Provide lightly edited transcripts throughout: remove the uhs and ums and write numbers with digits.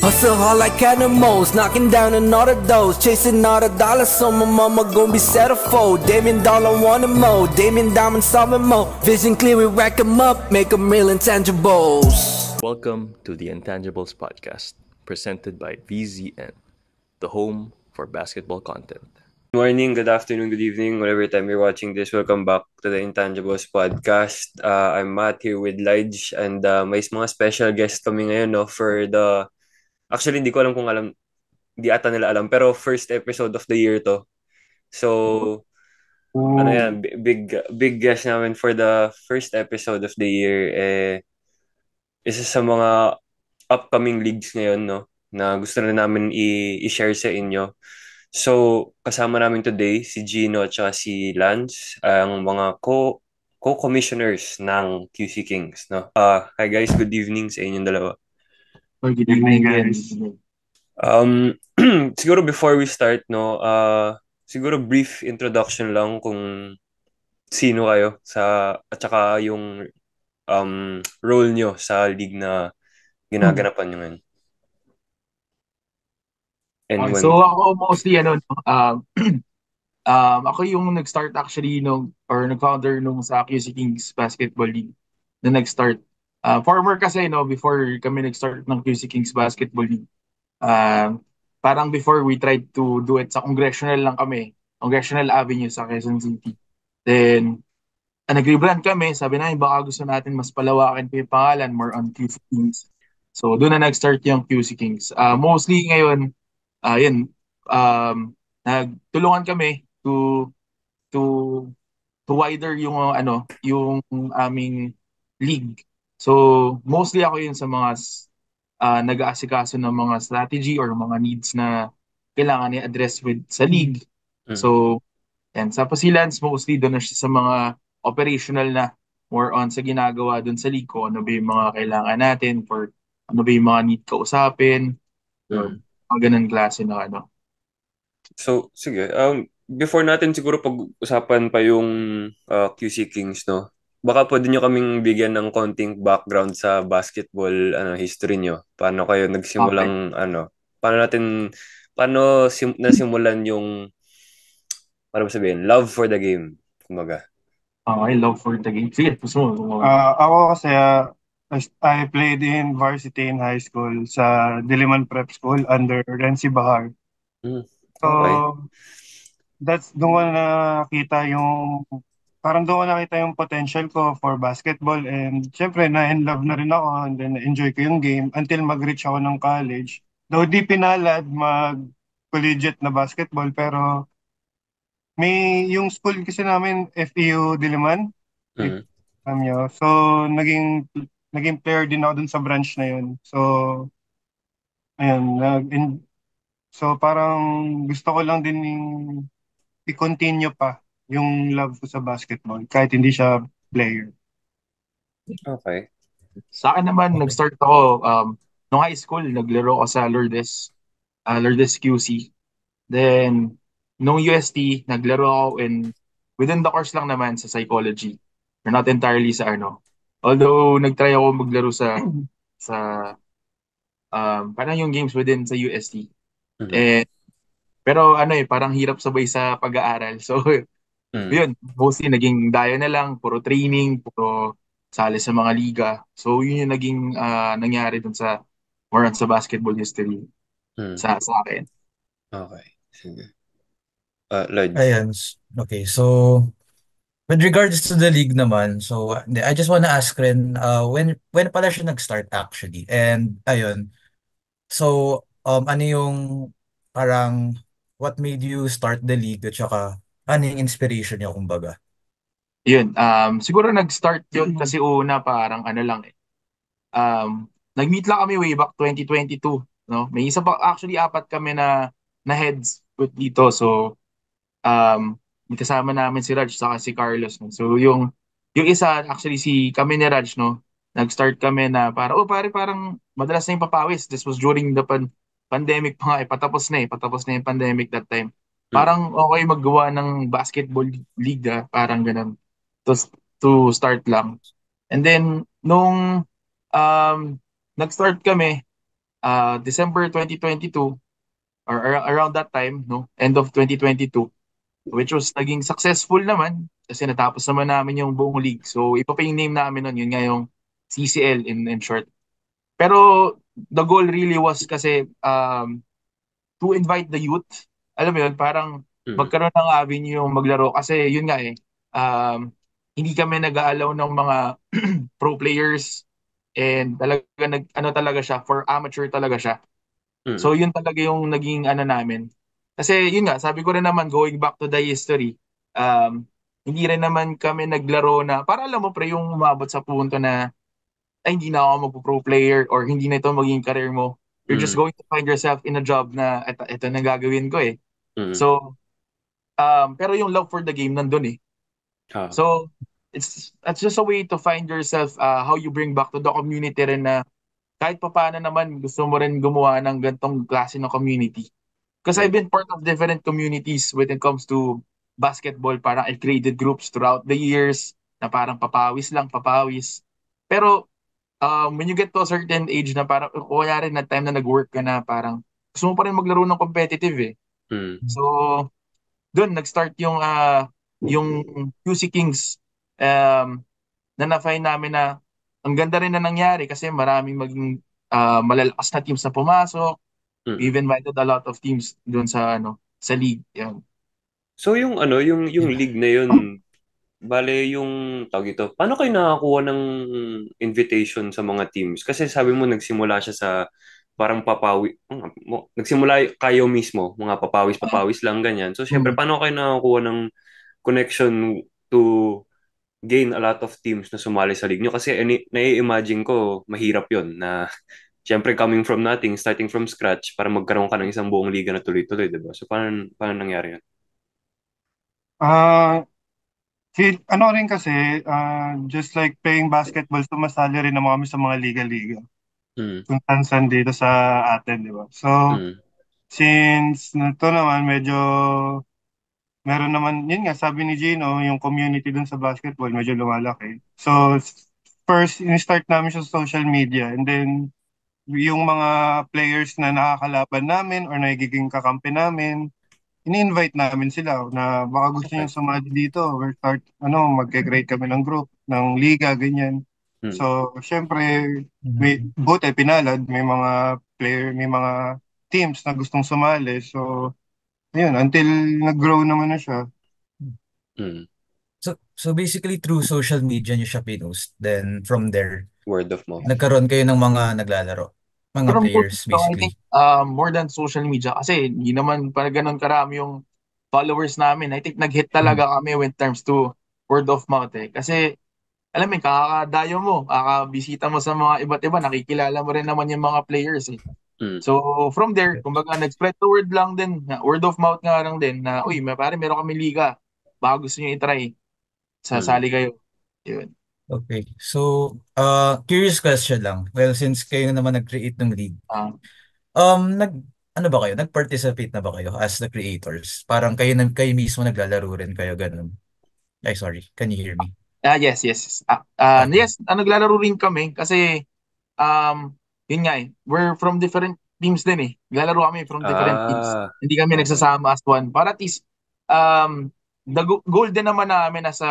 Hustle hard like animals, knocking down on all the doors, chasing all the dollars, so my mama gon' be centerfold. Damien Dollar want more, Damien Diamond solving more. Vision clear, we rack 'em up, make 'em real intangibles. Welcome to the Intangibles Podcast, presented by VZN, the home for basketball content. Good morning, good afternoon, good evening, whatever time you're watching this. Welcome back to the Intangibles Podcast. I'm Matt here with Lige, and may mga special guest kami ngayon, no, for the... Actually, hindi ko alam kung alam, di ata nila alam, pero first episode of the year to. So, ano yan, big guest namin for the first episode of the year. Isa sa mga upcoming leagues ngayon, no, na gusto na namin i-share sa inyo. So, kasama namin today si Gino at saka si Lance, ang mga co-commissioners ng QC Kings, no? Hi guys, good evening sa inyong dalawa. Good evening, guys. Siguro before we start, no, siguro brief introduction lang kung sino kayo at saka yung role nyo sa league na ginaganapan nyo ngayon. So ako mostly ako yung nag-start actually nag-founder nung sa QC Kings Basketball League na nag-start. Former kasi before kami nag-start ng QC Kings Basketball League. Parang before we tried to do it sa Congressional lang kami, Congressional Avenue sa Quezon City. Then nag-rebrand kami, sabi namin baka gusto natin mas palawakin pa yung pangalan, more on QC Kings. So doon na nag-start yung QC Kings. Mostly ngayon nagtulungan kami to wider yung yung aming league. So mostly ako yun sa mga nag-aasikaso ng mga strategy or mga needs na kailangan i-address sa league. So sa Pasilans mostly doon na siya sa mga operational na, more on sa ginagawa doon sa league ko, ano ba yung mga kailangan natin for ano ba yung mga need kausapin, or mga ganun klase na So, sige. Before natin siguro pag-usapan pa yung QC Kings, no? Baka pwede nyo kaming bigyan ng konting background sa basketball history nyo. Paano kayo nagsimulang nasimulan yung love for the game, kumbaga. Okay, love for the game. Sige, gusto mo. Ako kasi I played in varsity in high school sa Diliman Prep School under Renzi Bahar. So, Okay. doon ko nakita yung potential ko for basketball, and syempre na-in love na rin ako, and then na-enjoy ko yung game until mag-reach ako ng college. Though di pinalad mag-collegiate na basketball, pero may yung school kasi namin, FEU Diliman. So, naging player din ako dun sa branch na yun. So, ayun, so parang gusto ko lang din i-continue pa yung love ko sa basketball kahit hindi siya player. Okay. Sa akin naman, nag-start ako nung high school, naglaro ako sa Lourdes QC. Then, nung UST, naglaro ako within the course lang naman sa psychology. Or not entirely sa Although, nag-try ako maglaro sa parang yung games within sa UST. Pero parang hirap sabay sa pag-aaral. So, yun, mostly naging dayo na lang, puro training, puro sali sa mga liga. So, yun yung naging nangyari dun sa more on sa basketball history sa akin. Okay, sige. Lloyd. Ayan. Okay, so with regards to the league naman, so I just wanna ask rin, when pala siya nag-start actually? And ayun, so ano yung parang what made you start the league at saka ano yung inspiration niyo kumbaga? Yun, siguro nag-start yun kasi una parang nag-meet lang kami way back 2022, no? May isa pa, actually apat kami na heads dito. So, may kasama namin si Raj saka si Carlos, no? So, yung isa, actually kami ni Raj, no? Nag-start kami na parang madalas na yung papawis. This was during the pandemic pa nga, patapos na yung pandemic that time. Parang okay maggawa ng basketball league, parang ganun. To start lang. And then, nung nag-start kami, December 2022 or around that time, no, end of 2022, which was naging successful naman kasi natapos naman namin yung buong league. So iba pa yung name namin nun, yun nga yung CCL in short. Pero the goal really was kasi to invite the youth. Alam mo yun, parang Mm. magkaroon ng avenue yung maglaro. Kasi yun nga um, hindi kami nag-aalaw ng mga pro players and talaga ano talaga siya, for amateur talaga siya. Mm. So yun talaga yung naging ano namin. Kasi yun nga, sabi ko rin naman, going back to the history, hindi rin naman kami naglaro na, para alam mo pre, yung umabot sa punto na, ay hindi na ako magpo-pro player or hindi na ito maging career mo. You're just Mm. going to find yourself in a job na ito na gagawin ko eh. Mm. So, pero yung love for the game nandun eh. Ah. So, it's just a way to find yourself, how you bring back to the community rin na kahit pa paano naman gusto mo rin gumawa ng gantong klase ng community. Because I've Right. been part of different communities when it comes to basketball. Parang I created groups throughout the years na parang papawis lang, papawis. Pero when you get to a certain age na parang, kaya rin na time na nag-work ka na parang gusto mo pa rin maglaro ng competitive eh. Mm. So, doon nag-start yung QC Kings na na-find namin na ang ganda rin na nangyari kasi maraming maging malalakas na teams na pumasok. We Mm. even invited a lot of teams doon sa sa league. Yan. So yung yung league na yun, bale yung tawag ito, paano kayo nakakuha ng invitation sa mga teams? Kasi sabi mo nagsimula siya sa parang nagsimula kayo mismo, mga papawis-papawis lang ganyan. So syempre, Mm. paano kayo nakakuha ng connection to gain a lot of teams na sumali sa league nyo? Kasi nai-imagine ko, mahirap yon na syempre coming from nothing, starting from scratch, para magkaroon ka ng isang buong liga na tuloy-tuloy, diba? So paano nangyari yun? Ah, ano rin kasi, just like playing basketball, sumasali rin naman kami sa mga liga-liga. Mm. Kung saan dito sa atin, di ba? So, Mm. since to naman, medyo meron naman, yun nga, sabi ni Gino, yung community dun sa basketball, medyo lumalaki. So, first, in-start namin siya sa social media, and then, yung mga players na nakakalaban namin or nagiging kakampi namin, ini-invite namin sila na baka gusto niyo Okay. sumali dito or start, magke-create kami ng group, ng liga, ganyan. Mm. So, syempre, Mm. buti pinalad, may mga teams na gustong sumali. So, ayun, until nag-grow naman na siya. Mm. So basically through social media nyo siya pinost. Then from there, Word of mouth. nagkaroon kayo ng mga naglalaro. Mga Pero players so I think basically. more than social media kasi hindi naman para ganun karami yung followers namin. I think nag-hit Mm. talaga kami when it comes to word of mouth eh. Kasi alam mo, kakadayo mo, kakabisita mo sa mga iba't iba, nakikilala mo rin naman yung mga players eh. Mm. So from there, kumbaga nag-spread the word lang din, word of mouth nga lang din na, uy, pare, meron kami liga. Baka gusto niyo i-try. Mm. Sasali kayo. Yun. Okay. So, curious question lang. Well, since kayo naman nag-create ng league, Ah, nag ano ba kayo? Nag-participate na ba kayo as the creators? Parang kayo mismo naglalaro rin kayo ganun. Ay, sorry. Can you hear me? yes, yes. Okay. Yes, naglalaro rin kami kasi yun nga eh, we're from different teams din eh. Naglalaro kami from different teams. Ah, Hindi kami okay. nagsasama as one. Para at least, the goal din naman namin as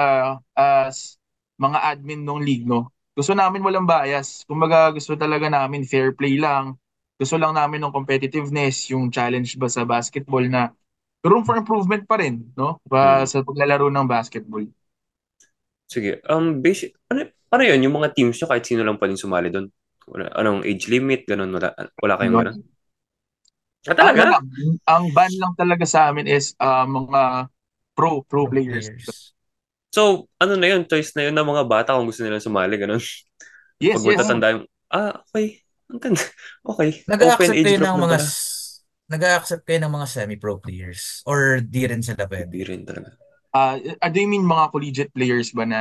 mga admin ng league, no? Gusto namin walang bias. Kumbaga, gusto talaga namin fair play lang. Gusto lang namin ng competitiveness, yung challenge ba sa basketball na room for improvement pa rin, no? Mm. Sa paglalaro ng basketball. Sige. Basic, paano yun? Yung mga teams nyo, kahit sino lang pwedeng sumali doon? Anong age limit? Ganun, wala kayong ganun? Yun. Ah, Ano talaga? lang, ang ban lang talaga sa amin is mga pro Pro players. players. So, ano na yun? Choice na yun ng mga bata kung gusto nilang sumali, ganun. Yes, Pag yes. matatanda yung, okay. Ang ganda. Okay. Open Nag-a-accept age kayo group ng na mga pala. nag-a-accept kayo ng mga semi-pro players or di rin sila Hindi pwede? rin talaga. Do you mean mga collegiate players ba na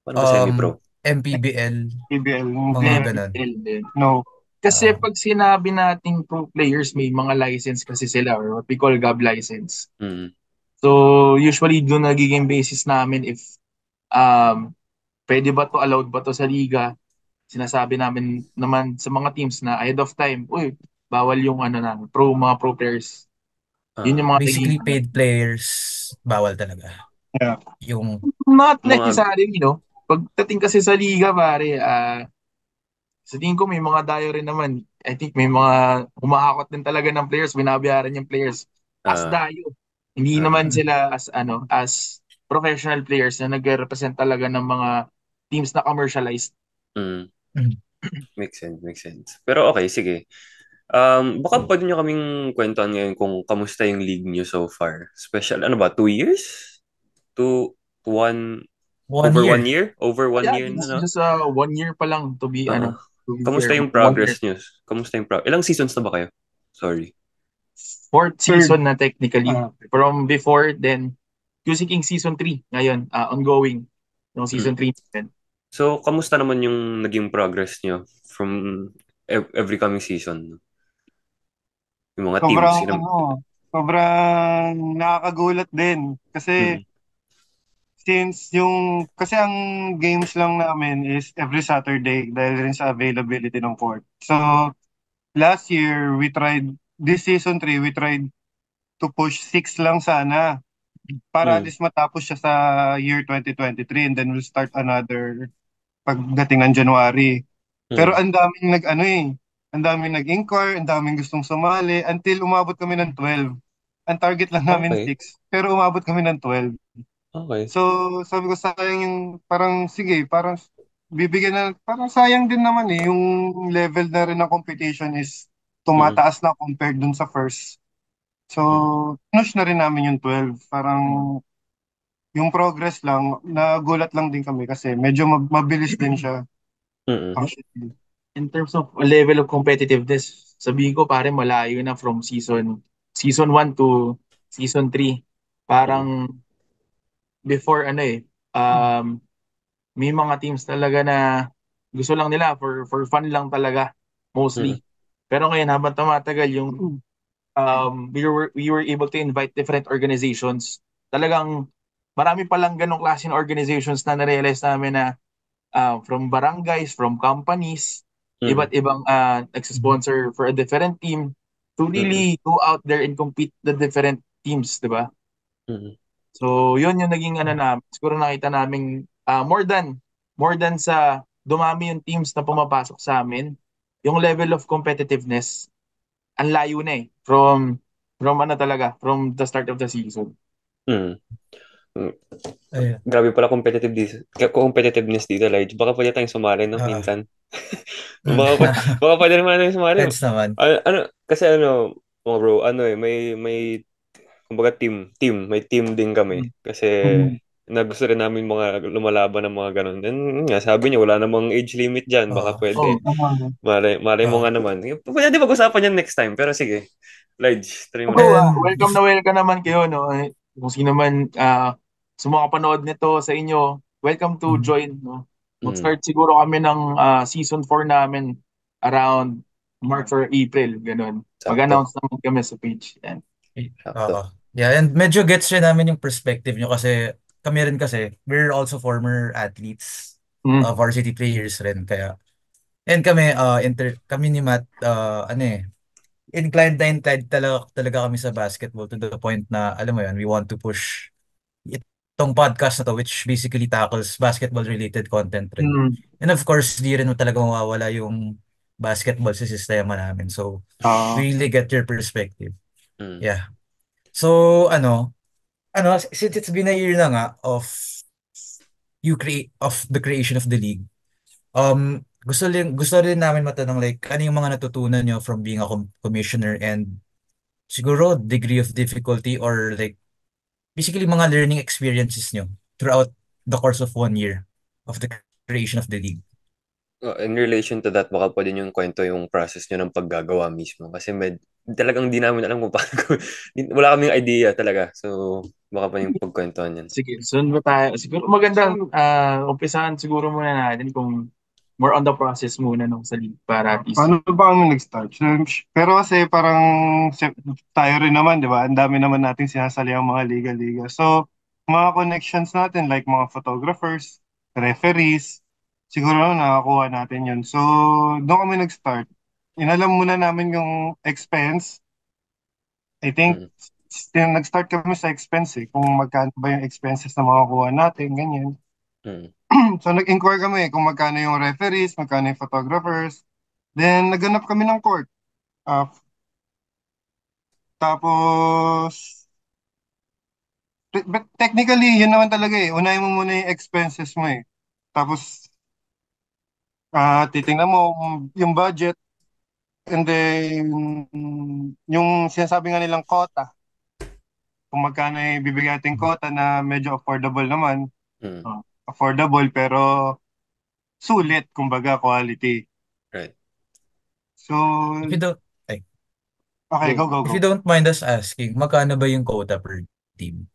Paano ba semi-pro? MPBL, PBL, mga hindi, ganun. MPL din? no. Kasi Ah, pag sinabi nating pro players, may mga license kasi sila or what we call GAB license. Mm. So, usually doon nagiging basis namin if um, pwede ba to, allowed ba to sa liga. sinasabi namin naman sa mga teams na ahead of time, uy, bawal yung ano na, mga pro players. Yun Ah, yung mga naging, Basically, paid players, bawal talaga. Yeah. Yung, not mga necessarily, pagdating kasi sa liga, pare, sa tingin ko may mga dayo rin naman. I think may mga humahakot din talaga ng players, binabayaran yung players as ah, dayo. Hindi ah, naman sila as professional players na nagre-represent talaga ng mga teams na commercialized. mm, mm, makes sense, makes sense. Pero okay, sige. Baka pwede nyo kaming kwentuhan ngayon kung kamusta yung league nyo so far. Special, ano ba, 2 years? Two, one, one over one year. year? Over one Yeah, year na, it's no? just 1 year pa lang Oo. to be Kamusta fair. yung 1 year. progress nyo? Kamusta yung Ilang seasons na ba kayo? Sorry. Fourth Third. season na technically. From before, then QC King season 3 ngayon, ongoing. Yung Mm. season 3 natin. So, kamusta naman yung naging progress nyo from every coming season? Yung mga teams, Sobrang sobrang nakakagulat din. Kasi Mm. kasi ang games lang namin is every Saturday dahil rin sa availability ng court. So, last year, this season 3, we tried to push 6 lang sana para at Mm. least matapos siya sa year 2023 and then we'll start another pagdating ng January. Pero Mm. ang daming nag-inquire, ang daming gustong sumali until umabot kami ng 12. Ang target lang namin Okay. 6, pero umabot kami ng 12. Okay. So, sabi ko sayang yung parang sige, parang bibigyan na parang sayang din naman yung level na rin ng competition is Mm. tumataas na compared dun sa first. So, Mm. push na rin namin yung 12. Parang yung progress lang, nagulat lang din kami kasi medyo mabilis din siya Mm. actually. In terms of level of competitiveness, sabihin ko pare malayo na from season 1 to season 3. Mm. Parang before may mga teams talaga na gusto lang nila for fun lang talaga Mm. mostly. Pero ngayon habang tumatagal yung we were able to invite different organizations. Talagang marami palang ganong klase ng organizations na na-realize namin na from barangays, from companies, Mm. iba't ibang nagsisponsor for a different team to Mm. really go out there and compete the different teams, di ba? Mm. So, yun yung naging na, siguro nakita namin more than sa dumami yung teams na pumapasok sa amin, yung level of competitiveness, ang layo na from from the start of the season. Mm. Mm. Ayun. Grabe pala competitiveness dito, Lige. Baka pwede tayong sumali, no? Ah, Minsan. mm. Baka pwede naman tayong sumali. Heads naman. Kasi mga bro, may kumbaga may team din kami. Kasi gusto rin namin mga lumalaban ng mga ganun. And nga, sabi niya, wala namang age limit dyan. Baka Oo. Oh, pwede. Malay mo Oo. nga naman. Pwede pag-usapan yan next time. Pero sige, Lige, try mo na. And welcome na welcome naman kayo, no? Kung sino man sa mga panood nito sa inyo, welcome to join, no? Mm, Mag-start siguro kami ng season 4 namin around March or April, ganun. sakto. Mag-announce naman kami sa page. Yan. Oo. Sakto. Yeah, and medyo gets rin namin yung perspective nyo kasi kami rin kasi, we're also former athletes, Mm. varsity players rin. Kaya, and kami, kami ni Matt, inclined na inclined talaga kami sa basketball to the point na, alam mo yun, we want to push itong podcast na to, which basically tackles basketball-related content rin. Mm. And of course, di rin mo talaga mawawala yung basketball sa sistema namin. So, Ah, we really get your perspective. Mm, Yeah. So, since it's been a year na nga of the creation of the league, gusto rin namin matanong like ano yung mga natutunan nyo from being a commissioner and siguro degree of difficulty or like basically mga learning experiences nyo throughout the course of 1 year of the creation of the league. In relation to that, baka pwede yung kwento yung process nyo ng paggagawa mismo. Kasi talagang di namin alam kung paano. Wala kaming idea talaga. So, baka pa yung pagkwentuhan yan. sige, sunod ba tayo? Siguro magandang umpisahan siguro muna natin kung more on the process muna nung sa league para at least. Paano ba kami nag-start? Pero kasi parang tayo rin naman, di ba? Ang dami naman nating sinasali ang mga liga-liga. So, mga connections natin like mga photographers, referees. siguro nakakuha natin yun. So, doon kami nag-start. Inalam muna namin yung expense. I think, Mm. nag-start kami sa expense eh, kung magkano ba yung expenses na makukuha natin, ganyan. Mm. So, nag-inquire kami kung magkano yung referees, magkano yung photographers. Then, naghanap kami ng court. Ah, tapos, but technically, yun naman talaga eh. Unahin mo muna yung expenses mo eh. Tapos, titingnan mo yung budget and then yung sinasabi nga nilang quota. Kung magkano yung bibigyan nating quota na medyo affordable naman. Mm. Affordable pero sulit, kumbaga quality. Right. So, If you don't, ay, okay, Okay. go, go, if go. you don't mind us asking, magkano ba yung quota per team?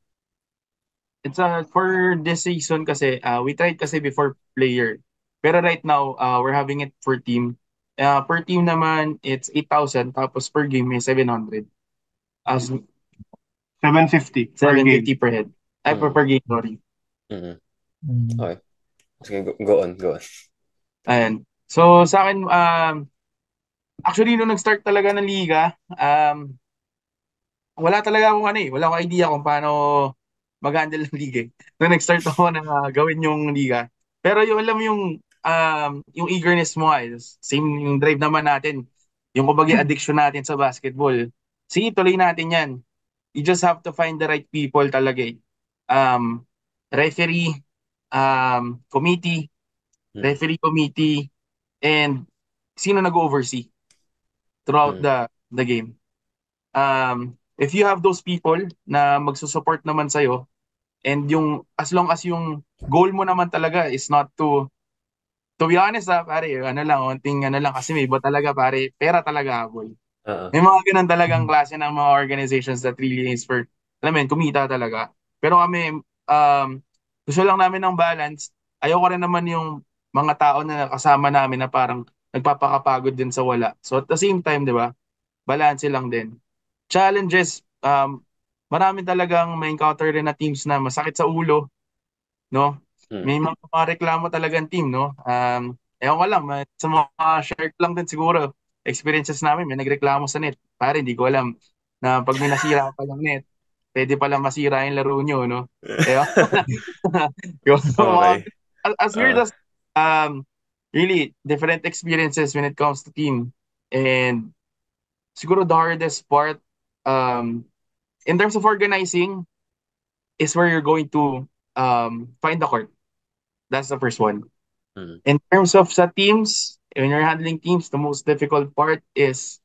It's for this season kasi we tried kasi before player. Pero right now we're having it for team. Per team naman it's 8,000 tapos per game is 700. As 750 per game. 750 per head. Ay Mm. per game, sorry. Mm. Mm. Okay. Sige, go on, go on. Ayan. So sa akin actually nung nag-start talaga ng liga, wala talaga akong wala akong idea kung paano mag-handle ng liga. Nung nag-start ako na gawin yung liga. Pero yung alam mo yung eagerness mo is same yung drive naman natin. Yung kumbaga addiction natin sa basketball. Sige, tuloy natin yan. You just have to find the right people talaga eh. Um, referee, committee, Mm. referee committee, and sino nag-oversee throughout Mm. the game. If you have those people na magsusupport naman sa'yo, and yung, as long as yung goal mo naman talaga is not to be honest pare, ano lang, onting ano lang, kasi may iba talaga pare, pera talaga habol. Oo. May mga ganun talagang klase ng mga organizations that really is for, alam mo yun, kumita talaga. Pero kami, gusto lang namin ng balance. Ayoko rin naman yung mga tao na kasama namin na parang nagpapakapagod din sa wala. So at the same time, di ba, balance lang din. Challenges, marami talagang may encounter rin na teams na masakit sa ulo, no? Mm. May mga reklamo talagang team, no? Ewan ko lang, sa mga share ko lang din siguro, experiences namin, may nagreklamo sa net. Pare, hindi ko alam na pag may nasira pa lang net, pwede palang masira yung laro nyo, no? Ewan ko lang. Yung Okay. as weird as, um, really, different experiences when it comes to team. And siguro the hardest part, um, in terms of organizing, is where you're going to find the court. That's the first one. Mm. In terms of sa teams, when you're handling teams, the most difficult part is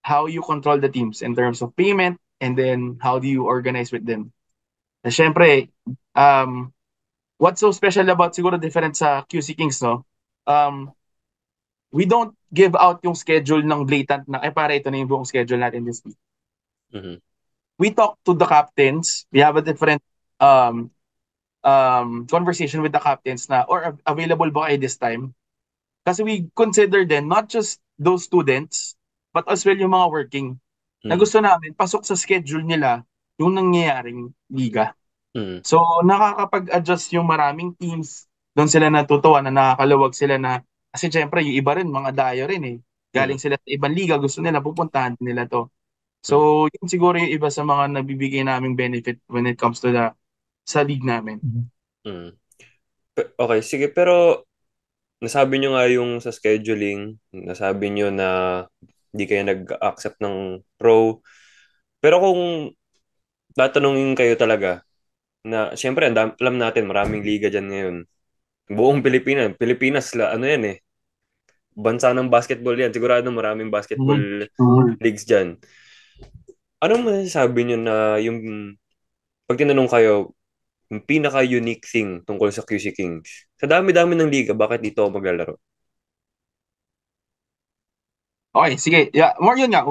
how you control the teams in terms of payment and then how do you organize with them. Na syempre, um, what's so special about siguro different sa QC Kings, no? Um, we don't give out yung schedule ng blatant na, pare, ito na yung buong schedule natin this week. Mhm. We talk to the captains. We have a different um, conversation with the captains na, or available ba kayo this time? Kasi we consider them not just those students, but as well yung mga working. Na Mm. gusto namin, pasok sa schedule nila yung nangyayaring liga. Mm. So, nakakapag-adjust yung maraming teams. Doon sila natutuwa na nakakaluwag sila na, kasi syempre, yung iba rin, mga dayo rin eh. Mm. Galing sila sa ibang liga, gusto nila, pupuntahan nila to. Mm. So, yun siguro yung iba sa mga nabibigay naming benefit when it comes to sa league namin. Mm. Okay, sige, pero nasabi nyo nga yung sa scheduling, nasabi nyo na hindi kayo nag-accept ng pro. Pero kung tatanungin kayo talaga, na siyempre, alam natin, maraming liga dyan ngayon. Buong Pilipinas, ano yan eh, bansa ng basketball yan. Sigurado maraming basketball Sure. leagues dyan. Anong masasabi nyo na yung, pag tinanong kayo, yung pinaka-unique thing tungkol sa QC Kings? Sa dami-dami ng liga, bakit dito ako maglalaro? Okay, sige. Yeah, more yun nga.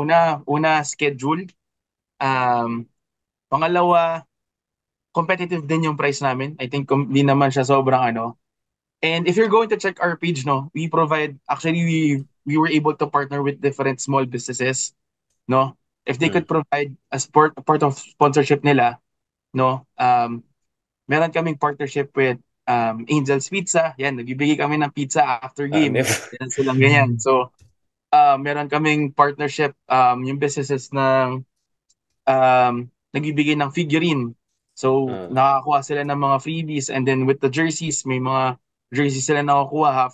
Una schedule. Um, Pangalawa, competitive din yung price namin. I think di naman siya sobrang ano. And if you're going to check our page, no, we provide, actually, we were able to partner with different small businesses, no? If they Mm. could provide a part of sponsorship nila, no, meron kaming partnership with Angel's Pizza. Yan, nagbibigay kami ng pizza after game. Never. Yan silang ganyan. So, meron kaming partnership, yung businesses ng nagbibigay ng figurine. So, Ah, nakakuha sila ng mga freebies and then with the jerseys, may mga jerseys sila nakukuha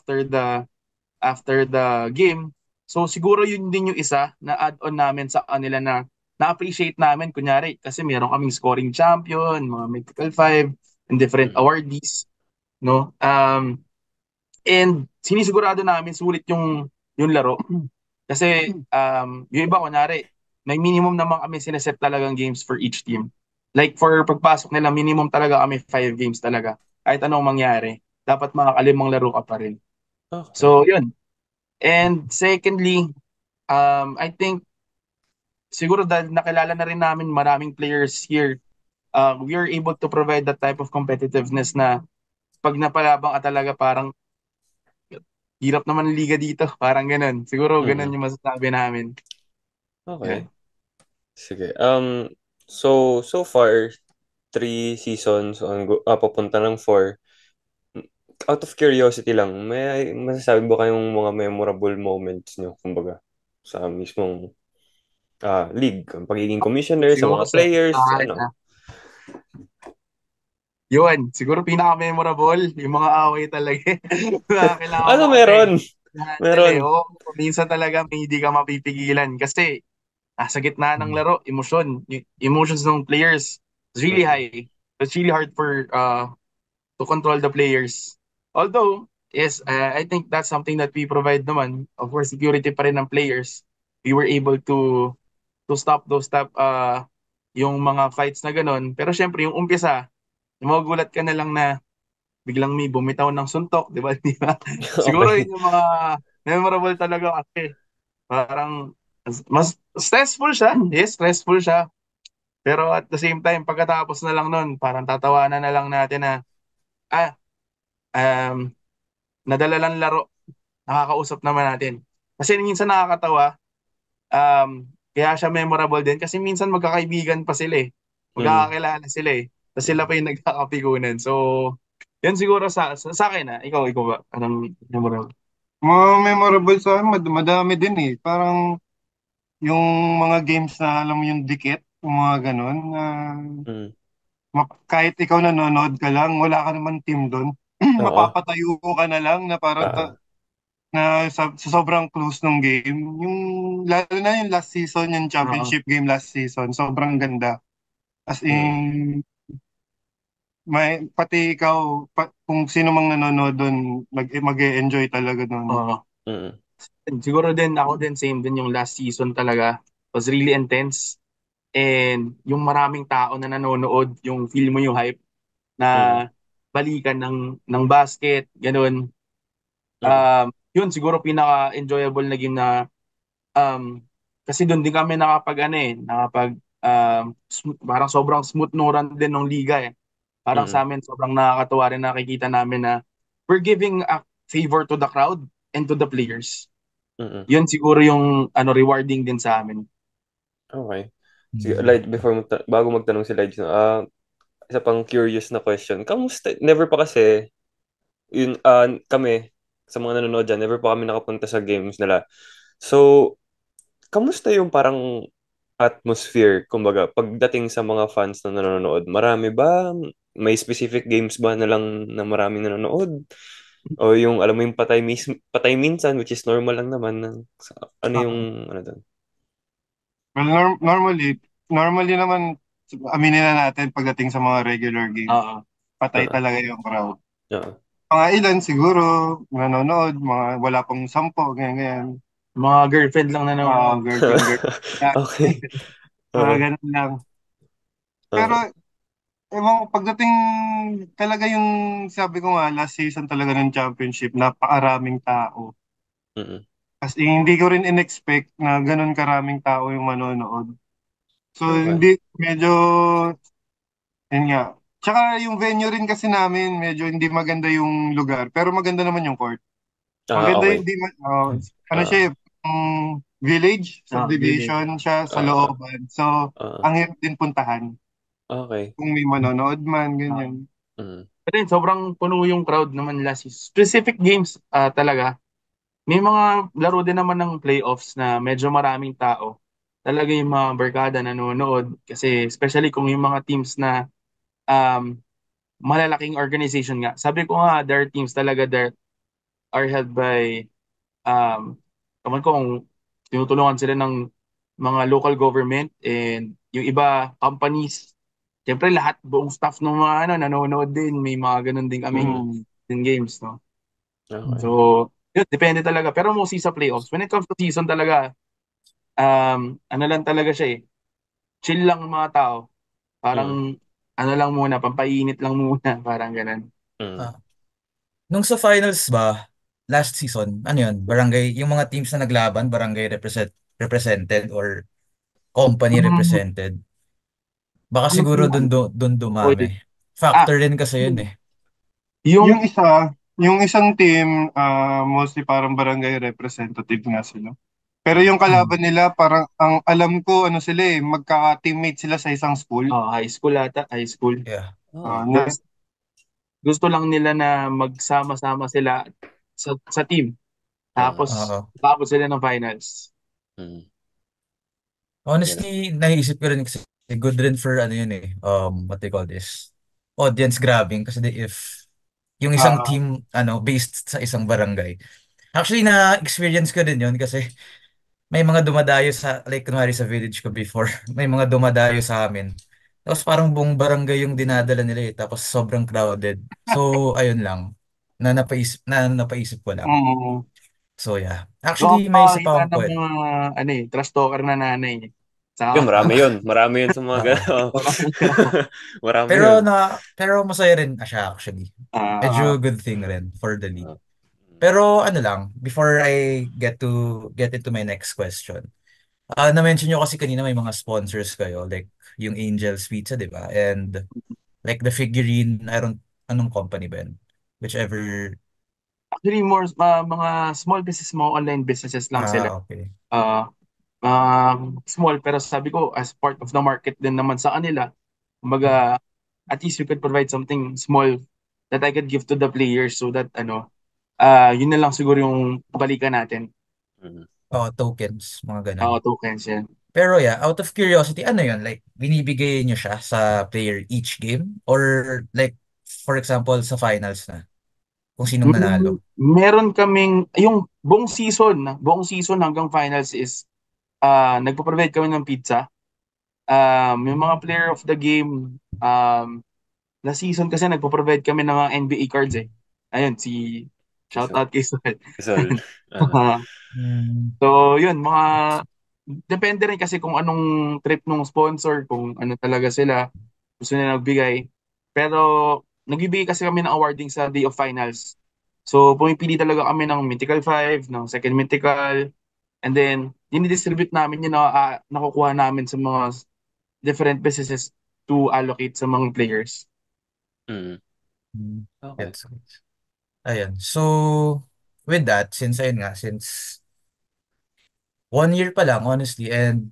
after the game. So, siguro yun din yung isa na add-on namin sa kanila na na-appreciate namin, kunyari, kasi meron kaming scoring champion, mga mythical five, and different mhm, awardees, no? And sinisigurado namin sulit yung laro. Kasi yung iba, kunyari, may minimum naman kami sineset talagang games for each team. Like for pagpasok nila, minimum talaga kami 5 games talaga. Kahit anong mangyari, dapat makakalimang laro ka pa rin. okay. So, yun. And secondly, I think siguro dahil nakilala na rin namin maraming players here, we are able to provide that type of competitiveness na pag napalabang ka talaga parang hirap naman ang liga dito. Parang ganun. Siguro ganun Mhm, yung masasabi namin. okay. Yan. Sige. So far, 3 seasons papunta ng 4. Out of curiosity lang, may masasabi ba kayong mga memorable moments nyo, kumbaga, sa mismong league? Ang pagiging commissioner, sa Siguro mga players, akin, ano? yun. Siguro pinaka-memorable, yung mga away talaga. Kailangan Ano mo kasi meron? handle Meron. Oo, minsan talaga may hindi ka mapipigilan kasi nasa gitna ng Mm. laro, yung emotions ng players is really Mm-mm. high. It's really hard to control the players. Although, yes, I think that's something that we provide naman. Of course, security pa rin ng players. We were able to stop yung mga fights na ganun. Pero syempre, yung umpisa, magugulat ka na lang na biglang may bumitaw ng suntok, di ba? Di ba? Siguro Okay. yun yung mga memorable talaga kasi parang mas stressful siya. Yes, stressful siya. Pero at the same time, pagkatapos na lang nun, parang tatawanan na lang natin na, ah, um, nadala lang laro, nakakausap naman natin. Kasi minsan nakakatawa, kaya siya memorable din kasi minsan magkakaibigan pa sila eh. Mm. Magkakakilala sila eh. Tapos sila pa yung nagkakapikunan. So, yan siguro sa akin ikaw ba? Anong memorable? Mga memorable sa akin, madami din eh. Parang yung mga games na alam mo yung dikit, yung mga ganun, na Mm. kahit ikaw nanonood ka lang, wala ka naman team doon. Oo. Mapapatayo ka na lang na parang Ah. sa sobrang close ng game. Yung lalo na yung last season, yung Oo. championship game last season, sobrang ganda. As Mm. in, pati ikaw, kung sino mang nanonood doon, mag-e-enjoy talaga doon. Oo. Mm. Siguro din ako din same din yung last season talaga was really intense and yung maraming tao na nanonood yung feel mo yung hype na Mm. balikan ng basket ganun. Mm. Yun siguro pinaka-enjoyable na game na um, kasi doon din kami nakapag parang sobrang smooth no run din ng liga eh. Parang Mm. sa amin sobrang nakakatuwa rin nakikita namin na we're giving a favor to the crowd and to the players. Mm. Yun siguro yung rewarding din sa amin. Okay. Sige, Mm. Light, bago magtanong si Light, no, isa pang curious na question. Kamusta? Never pa kasi, kami, sa mga nanonood dyan, never pa kami nakapunta sa games nila. So, kamusta yung parang atmosphere, kumbaga, pagdating sa mga fans na nanonood? Marami ba? May specific games ba na lang na maraming nanonood? O yung, alam mo yung patay minsan, which is normal lang naman. Ano yung, Oo. ano doon? Well, normally naman, aminin na natin pagdating sa mga regular games, Oo. patay Oo. talaga yung crowd. Oo. Mga ilan siguro, nanonood, mga wala pang 10, ganyan, ganyan. Mga girlfriend lang nanonood. Girlfriend. Okay. Mga Oo. ganun lang. Pero, Oo. pagdating talaga yung, sabi ko nga, last season talaga ng championship, napakaraming tao. Mm-mm. Kasi hindi ko rin in-expect na ganun karaming tao yung manonood. So, Okay. hindi, medyo, yun nga. Tsaka yung venue rin kasi namin, medyo hindi maganda yung lugar, pero maganda naman yung court. Maganda yung, Okay. ano siya, Ah. village, Village. subdivision siya sa Ah. looban. So, Ah. ang hirap din puntahan Okay. kung may manonood man, Ah, ganyan. Mm. Pero yun, sobrang puno yung crowd naman last season. Specific games talaga. May mga laro din naman ng playoffs na medyo maraming tao. Talaga yung mga barkada nanonood. Kasi especially kung yung mga teams na um, malalaking organization nga. Sabi ko nga, there are teams talaga that are held by kaman ko kung tinutulungan sila ng mga local government and yung iba companies. Siyempre lahat buong staff ng mga nanonood din. May mga ganun din kaming Mm. Mm. din games, no? Okay. So, yun, depende talaga. Pero mostly sa playoffs. When it comes to season talaga, ano lang talaga siya eh. Chill lang ang mga tao. Mm. Parang, ano lang muna, pampainit lang muna. Parang ganun. Mm. Ah, nung sa finals ba, last season, ano yun? Barangay, yung mga teams na naglaban, barangay represented or company Mm, represented. Baka ano siguro naman? dun Okay. dumami. Ah, Factor din kasi yun eh. Yung yung, isa, yung isang team, mostly parang barangay representative nga sila. Pero yung Hmm. kalaban nila, parang ang alam ko, ano sila eh, magkaka-teammate sila sa isang school. high school ata, high school. Yeah. Oh. Na, Tapos, gusto lang nila na magsama-sama sila sa team. Uh, Tapos, Oo. tapos sila ng finals. mm. Ganun. Honestly, naisip ko rin kasi good rin for ano yun eh. What they call this? Audience grabbing kasi if yung isang ah, team based sa isang barangay. Actually na-experience ko din yun kasi may mga dumadayo sa like kunwari sa village ko before, may mga dumadayo sa amin. Tapos parang buong barangay yung dinadala nila eh. Tapos sobrang crowded. So ayun lang. Na napaisip ko lang. mm, So yeah. Doon Actually ka may isa makakita pa akong ng point. mga, trash talker na nanay. Yun, Sa, marami yun. Marami yun sa mga Oo. gano'n. Marami Pero yun. pero masaya rin siya actually. Medyo ah, good thing Mm. rin for the league. Uh, Pero ano lang, before I get into my next question. Na-mention nyo kasi kanina may mga sponsors kayo like yung Angel's Pizza, 'di ba? And like the figurine, I don't anong company ba yun? Whichever. actually, more, mga small business, mga online businesses lang sila. Okay. Ah, small, pero sabi ko, as part of the market din naman sa kanila, kumbaga, at least you could provide something small that I could give to the players so that, yun na lang siguro yung balikan natin. mm. Oh, tokens, mga ganun. Tokens yan. Pero yeah, out of curiosity, ano yun? Like, binibigay nyo siya sa player each game? Or like, for example, sa finals na? Kung sinong nanalo? Meron kaming, yung buong season hanggang finals is, nagpo-provide kami ng pizza. Yung mga player of the game, last season kasi nagpo-provide kami ng mga NBA cards eh. Ayun, So, shoutout kay Sol. so, uh, Hmm. So, yun, depende rin kasi kung anong trip ng sponsor, kung ano talaga sila gusto nila nagbigay. Pero, nagbibigay kasi kami ng awarding sa day of finals. So, pumipili talaga kami ng Mythical 5, ng second Mythical, and then, dinidistribute namin yun na nakukuha namin sa mga different businesses to allocate sa mga players. mm. Hmm. Okay. Gets. Ayan. So, with that, since 1 year pa lang, honestly, and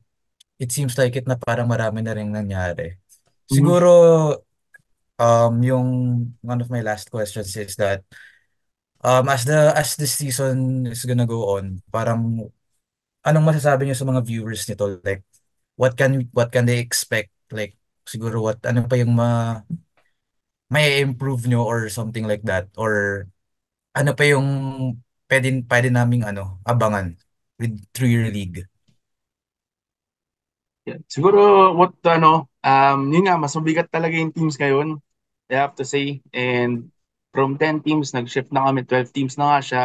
it seems like it na parang marami na rin nangyari. Mhm. Siguro, yung one of my last questions is that, as the season is gonna go on, parang, anong masasabi niyo sa mga viewers nito? Like, what can they expect? Like, siguro ano pa yung may improve nyo or something like that? Or, ano pa yung pwede naming abangan through your league? Yeah. Siguro, yun nga, mas mabigat talaga yung teams ngayon, I have to say. And from 10 teams, nag-shift na kami, 12 teams na nga siya.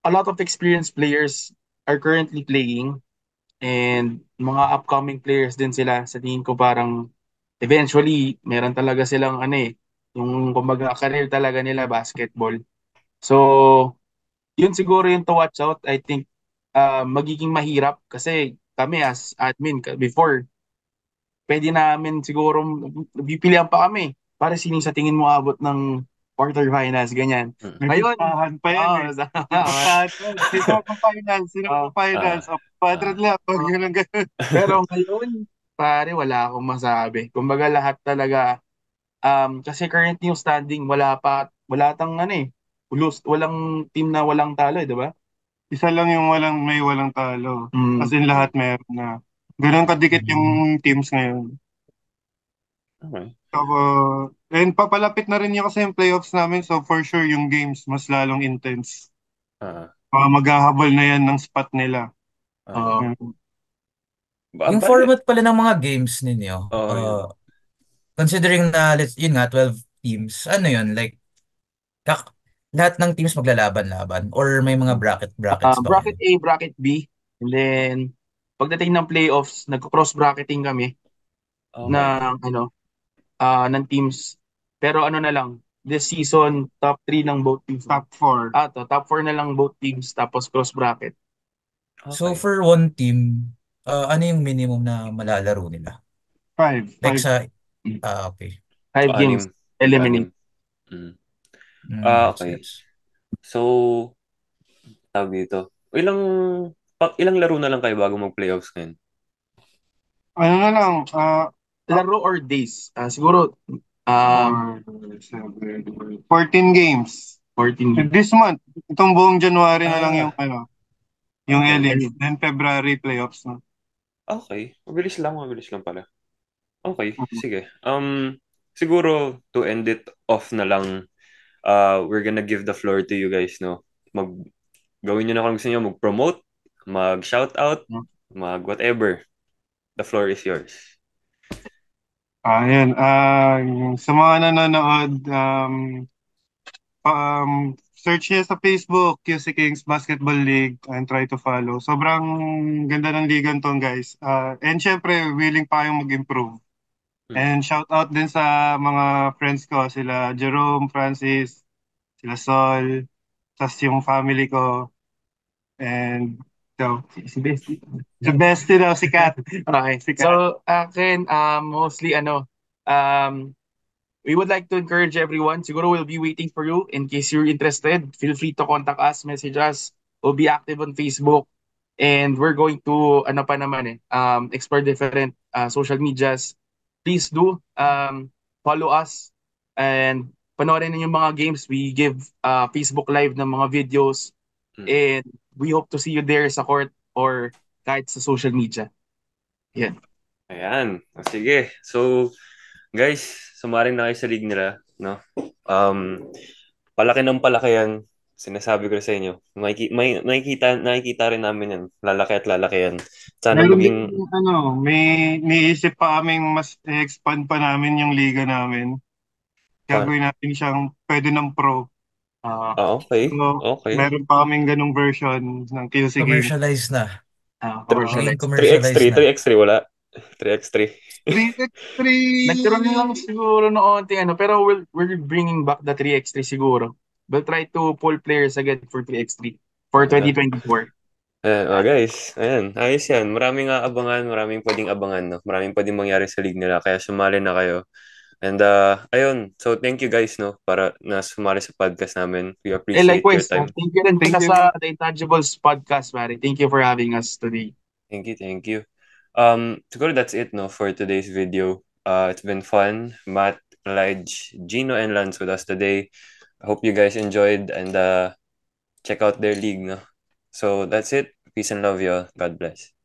A lot of experienced players are currently playing and mga upcoming players din sila. Sa tingin ko parang eventually, meron talaga silang yung kumbaga career talaga nila basketball. So, yun siguro yung to watch out. I think magiging mahirap kasi kami as admin before, pwede namin siguro bipilihan pa kami para sino sa tingin mo abot ng quarterfinals, ganyan. Mm. may Ngayon, pustahan pa yan oh, eh. May pustahan pa yan. Sino oh, ang finals? Ah, 400 ah, lang. Pag yun ang ganun. pero ngayon, pare, wala akong masabi. Kumbaga lahat talaga Kasi currently yung standing, wala tang ano eh, walang team na walang talo eh, di ba? Isa lang yung walang talo. Mm. As in lahat meron na. Ganun kadikit yung teams ngayon. Okay. Tapos, and papalapit na rin yung kasi yung playoffs namin, so for sure yung games mas lalong intense. Ah, Maghahabol na yan ng spot nila. ah. Oo. Yung Bale. format pala ng mga games ninyo, Oo, yun. considering na, yun nga, 12 teams, ano yun, like, kak lahat ng teams maglalaban-laban or may mga brackets ba Bracket kayo? A, bracket B, and then pagdating ng playoffs, nagko-cross bracketing kami Okay. ng teams. Pero ano na lang, this season, top 3 ng both teams. Top 4. Top 4 na lang both teams, tapos cross bracket. So Okay. for one team, ano yung minimum na malalaro nila? 5. Like 5. sa, okay. 5 So, games, 6. eliminate. 6. Mm. Makes Okay. sense. So, tawag dito. Ilang laro na lang kayo bago mag-playoffs ngayon? Ano na lang, Laro or days? Siguro, 14 games. 14 games. This month, itong buong January na lang yung Ah. yung Okay. elites. Then February playoffs na. Okay. Mabilis lang pala. Okay, sige. Siguro to end it off na lang, we're gonna give the floor to you guys, no? Gawin nyo na kung gusto nyo, mag-promote, mag-shoutout, mag-whatever. The floor is yours. Ayan. Sa mga nanonood, search niya sa Facebook, QC Kings Basketball League, and try to follow. Sobrang ganda ng ligan to, guys. And syempre, willing pa kayong mag-improve. And shout out din sa mga friends ko, sila Jerome, Francis, sila Sol, tas yung family ko. And Si Bestie. the best daw, si Kat. Okay. Si Kat. So, akin, mostly, we would like to encourage everyone. Siguro we'll be waiting for you in case you're interested. Feel free to contact us, message us. We'll be active on Facebook. And we're going to, explore different social medias. Please do follow us and panoorin ninyo yung mga games. We give Facebook Live ng mga videos. And we hope to see you there sa court or kahit sa social media. Yan. Ayan. Sige. So, guys, sumarin na kayo sa league nila, no? Palaki ng palaki yan. Sinasabi ko sa inyo. Nakikita rin namin yan. Lalaki at lalaki yan. Sana Meron maging... din, may niisip pa kaming mas expand pa namin yung liga namin. Gagawin natin siyang pwede ng pro. Okay. So, Okay. meron pa kaming ganung version ng QC Game. Commercialized na. Commercialized. Maging commercialized 3x3. na. 3x3 wala. 3x3. 3x3! Nagkaroon lang siguro noon pero we're bringing back the 3x3 siguro. We'll try to pull players again for 3x3 for 2024. Guys, ayan, ayos yan. Maraming aabangan, maraming pwedeng abangan, no? Maraming pwedeng mangyari sa league nila, kaya sumali na kayo. And ayun, so thank you guys, no, para na sumali sa podcast namin. We appreciate Likewise, your time. thank you rin pala sa The Intangibles podcast, Mari. Thank you for having us today. Thank you. Siguro that's it, no, for today's video. It's been fun. Matt, Lige, Gino, and Lance with us today. I hope you guys enjoyed and check out their league, no. So that's it. Peace and love, y'all. God bless.